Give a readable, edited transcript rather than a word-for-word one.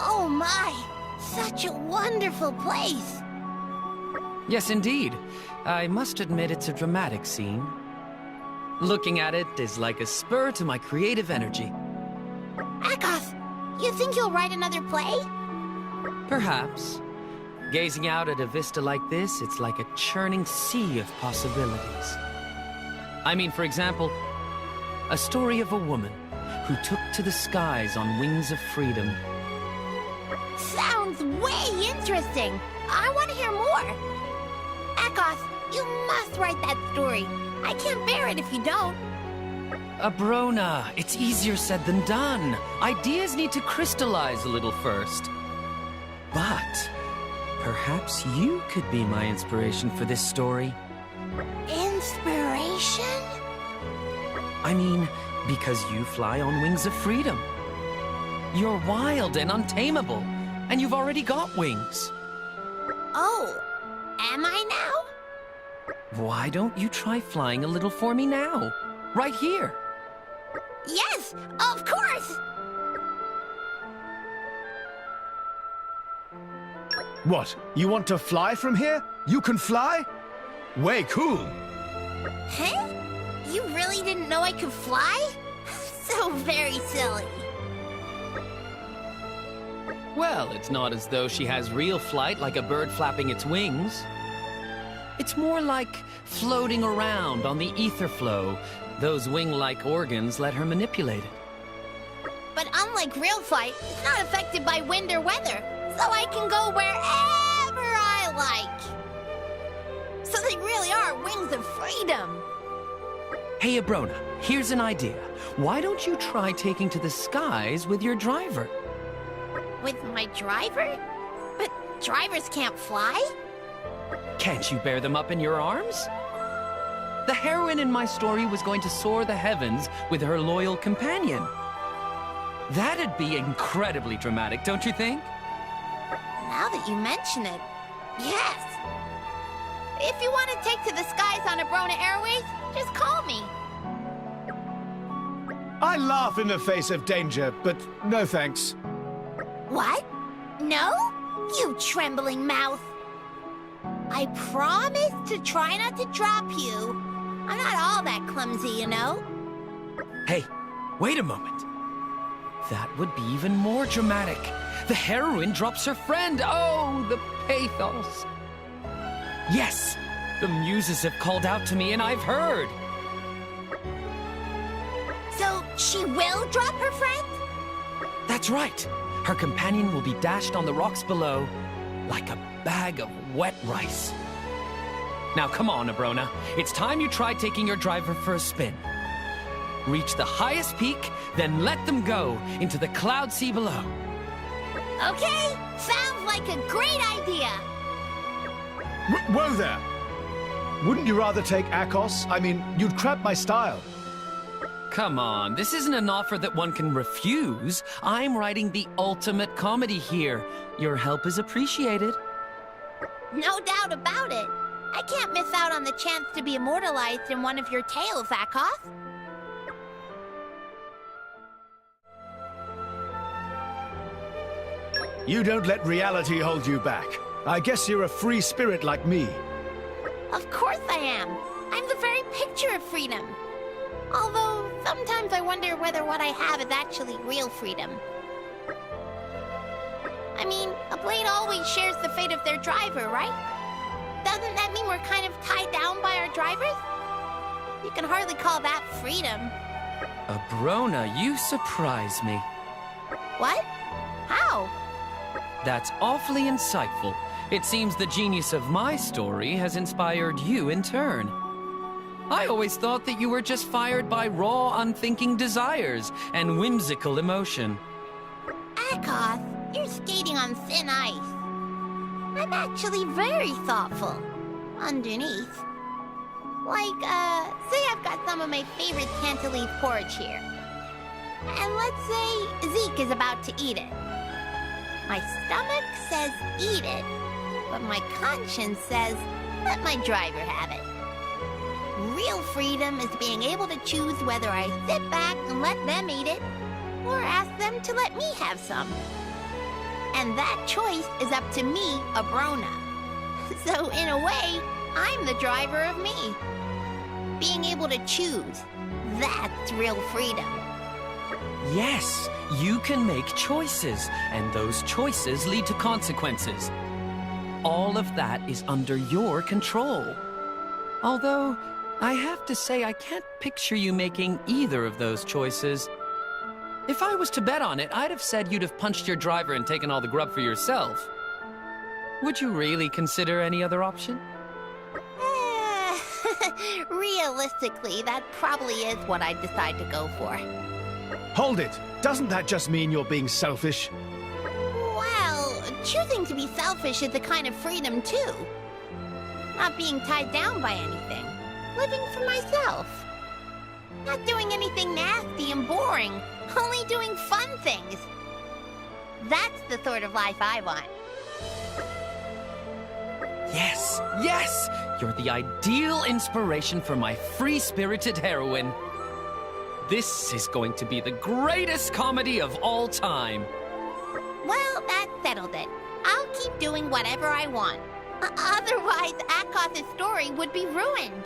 Oh my! Such a wonderful place! Yes, indeed. I must admit it's a dramatic scene. Looking at it is like a spur to my creative energy. Akoth, you think you'll write another play? Perhaps. Gazing out at a vista like this, it's like a churning sea of possibilities. I mean, for example, a story of a woman who took to the skies on wings of freedom. Sounds way interesting! I want to hear more! Akoth, you must write that story. I can't bear it if you don't. Obrona, it's easier said than done. Ideas need to crystallize a little first. But perhaps you could be my inspiration for this story. Inspiration? I mean, because you fly on wings of freedom. You're wild and untamable, and you've already got wings. Oh, am I now? Why don't you try flying a little for me now? Right here. Yes, of course! What? You want to fly from here? You can fly? Way cool. Huh? You really didn't know I could fly? So very silly. Well, it's not as though she has real flight like a bird flapping its wings. It's more like floating around on the ether flow. Those wing-like organs let her manipulate it. But unlike real flight, it's not affected by wind or weather, so I can go wherever I like. So they really are wings of freedom. Hey, Obrona, here's an idea. Why don't you try taking to the skies with your driver? With my driver? But drivers can't fly? Can't you bear them up in your arms? The heroine in my story was going to soar the heavens with her loyal companion. That'd be incredibly dramatic, don't you think? Now that you mention it, yes. If you want to take to the skies on Obrona Airways, just call me. I laugh in the face of danger, but no thanks. What? No? You trembling mouth. I promise to try not to drop you. I'm not all that clumsy, you know. Hey, wait a moment. That would be even more dramatic. The heroine drops her friend. Oh, the pathos. Yes, the muses have called out to me and I've heard. So she will drop her friend? That's right. Her companion will be dashed on the rocks below like a bag of wet rice. Now come on, Obrona. It's time you try taking your driver for a spin. Reach the highest peak, then let them go into the cloud sea below. Okay, sounds like a great idea. Whoa there! Wouldn't you rather take Akos? I mean, you'd crap my style. Come on, this isn't an offer that one can refuse. I'm writing the ultimate comedy here. Your help is appreciated. No doubt about it. I can't miss out on the chance to be immortalized in one of your tales, Akoth. You don't let reality hold you back. I guess you're a free spirit like me. Of course I am. I'm the very picture of freedom. Although, sometimes I wonder whether what I have is actually real freedom. I mean, a blade always shares the fate of their driver, right? Doesn't that mean we're kind of tied down by our drivers? You can hardly call that freedom. Obrona, you surprise me. What? How? That's awfully insightful. It seems the genius of my story has inspired you in turn. I always thought that you were just fired by raw, unthinking desires and whimsical emotion. Akoth, you're skating on thin ice. I'm actually very thoughtful. Underneath. Like, say I've got some of my favorite cantaloupe porridge here. And let's say Zeke is about to eat it. My stomach says eat it, but my conscience says let my driver have it. Real freedom is being able to choose whether I sit back and let them eat it, or ask them to let me have some. And that choice is up to me, Obrona. So, in a way, I'm the driver of me. Being able to choose, that's real freedom. Yes, you can make choices, and those choices lead to consequences. All of that is under your control. Although, I have to say I can't picture you making either of those choices. If I was to bet on it, I'd have said you'd have punched your driver and taken all the grub for yourself. Would you really consider any other option? Realistically, that probably is what I'd decide to go for. Hold it! Doesn't that just mean you're being selfish? Well, choosing to be selfish is a kind of freedom, too. Not being tied down by anything. Living for myself. Not doing anything nasty and boring. Only doing fun things. That's the sort of life I want. Yes, yes! You're the ideal inspiration for my free-spirited heroine. This is going to be the greatest comedy of all time. Well, that settled it. I'll keep doing whatever I want. Otherwise, Akoth's story would be ruined.